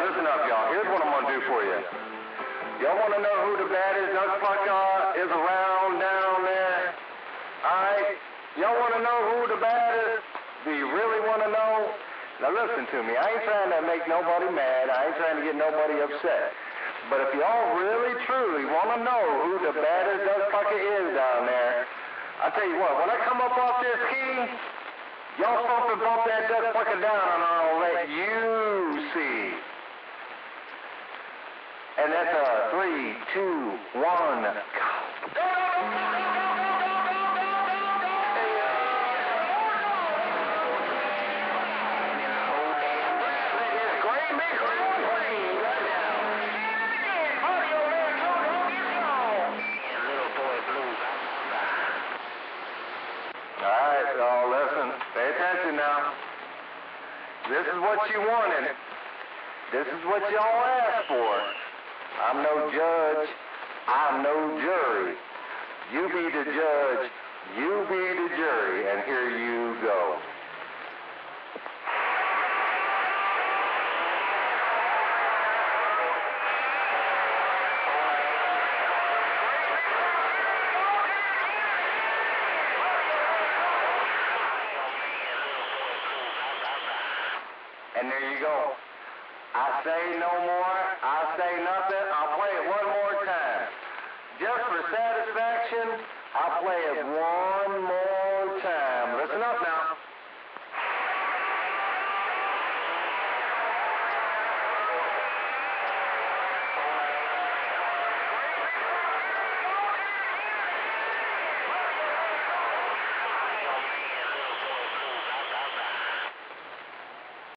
listen up, y'all. Here's what I'm going to do for you. Y'all want to know who the baddest duck plucker is around down there? All right? Y'all want to know who the baddest? Do you really want to know? Now listen to me. I ain't trying to make nobody mad. I ain't trying to get nobody upset. But if y'all really, truly want to know who the baddest duck plucker is down there, I'll tell you what, when I come up off this key, y'all bump and bump that duck plucker down and I'll let you see. And that's a 3, 2, 1, go. Alright, y'all, listen. Pay attention now. This is what you wanted. This is what y'all asked for. I'm no judge. I'm no jury. You be the judge. You be the jury. And here you go. And there you go. I say no more. I say nothing. I'll play it one more time. Just for satisfaction, I'll play it one